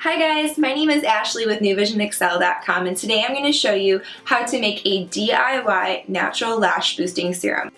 Hi guys, my name is Ashley with NewVisionExcel.com, and today I'm going to show you how to make a DIY natural lash boosting serum.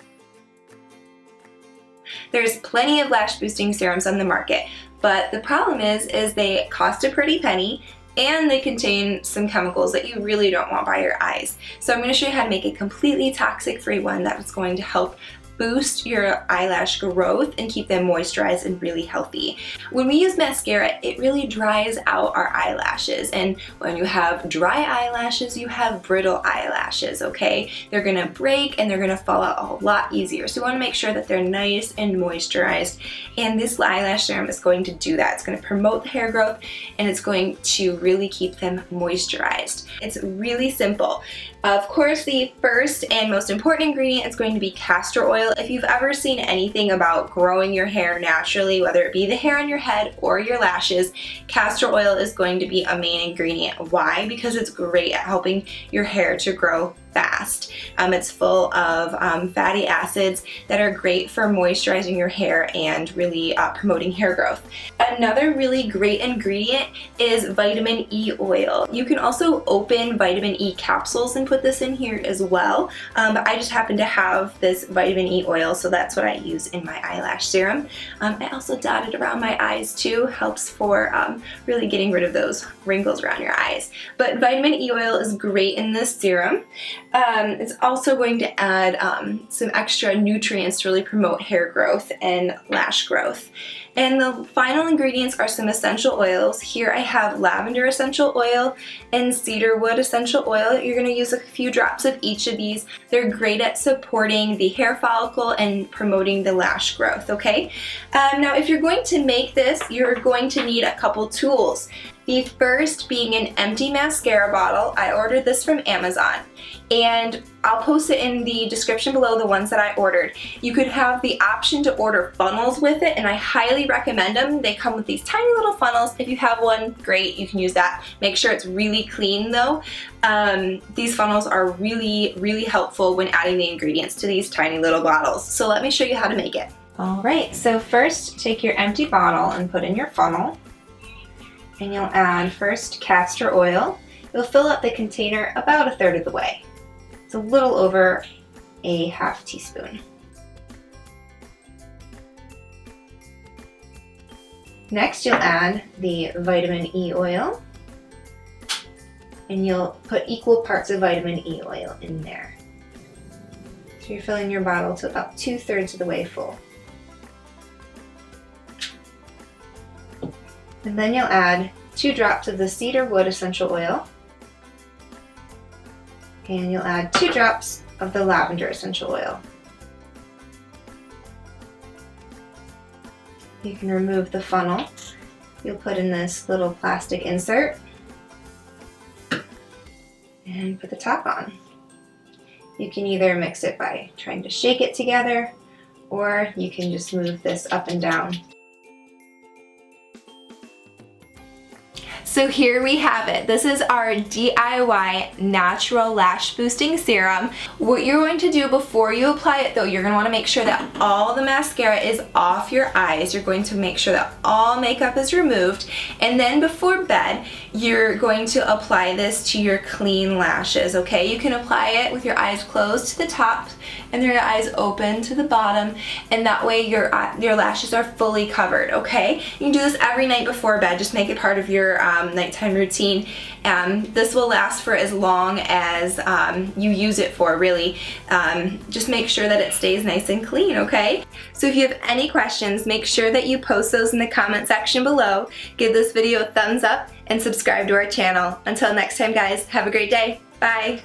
There's plenty of lash boosting serums on the market, but the problem is they cost a pretty penny and they contain some chemicals that you really don't want by your eyes. So I'm going to show you how to make a completely toxic-free one that is going to help boost your eyelash growth and keep them moisturized and really healthy. When we use mascara, it really dries out our eyelashes, and when you have dry eyelashes, you have brittle eyelashes, okay? They're gonna break and they're gonna fall out a lot easier. So we wanna make sure that they're nice and moisturized, and this eyelash serum is going to do that. It's gonna promote the hair growth and it's going to really keep them moisturized. It's really simple. Of course, the first and most important ingredient is going to be castor oil. If you've ever seen anything about growing your hair naturally, whether it be the hair on your head or your lashes, castor oil is going to be a main ingredient. Why? Because it's great at helping your hair to grow fast. It's full of fatty acids that are great for moisturizing your hair and really promoting hair growth. Another really great ingredient is vitamin E oil. You can also open vitamin E capsules and put this in here as well, but I just happen to have this vitamin E oil, so that's what I use in my eyelash serum. I also dot it around my eyes too, helps for really getting rid of those wrinkles around your eyes. But vitamin E oil is great in this serum. It's also going to add some extra nutrients to really promote hair growth and lash growth. And the final ingredients are some essential oils. Here I have lavender essential oil and cedar wood essential oil. You're going to use a few drops of each of these. They're great at supporting the hair follicle and promoting the lash growth, okay? Now if you're going to make this, you're going to need a couple tools. The first being an empty mascara bottle. I ordered this from Amazon, and I'll post it in the description below, the ones that I ordered. You could have the option to order funnels with it, and I highly recommend them. They come with these tiny little funnels. If you have one, great, you can use that. Make sure it's really clean though. These funnels are really helpful when adding the ingredients to these tiny little bottles. So let me show you how to make it. All right, so first take your empty bottle and put in your funnel. And you'll add first castor oil. You'll fill up the container about 1/3 of the way. It's a little over a ½ teaspoon. Next, you'll add the vitamin E oil, and you'll put equal parts of vitamin E oil in there. So you're filling your bottle to about 2/3 of the way full. And then you'll add 2 drops of the cedar wood essential oil, and you'll add 2 drops of the lavender essential oil. You can remove the funnel. You'll put in this little plastic insert and put the top on. You can either mix it by trying to shake it together, or you can just move this up and down. So here we have it. This is our DIY Natural Lash Boosting Serum. What you're going to do before you apply it though, you're going to want to make sure that all the mascara is off your eyes. You're going to make sure that all makeup is removed. And then before bed, you're going to apply this to your clean lashes, okay? You can apply it with your eyes closed to the top and your eyes open to the bottom, and that way your lashes are fully covered, okay? You can do this every night before bed. Just make it part of your nighttime routine. This will last for as long as you use it for, really. Just make sure that it stays nice and clean, okay? So if you have any questions, make sure that you post those in the comment section below. Give this video a thumbs up and subscribe to our channel. Until next time guys, have a great day. Bye!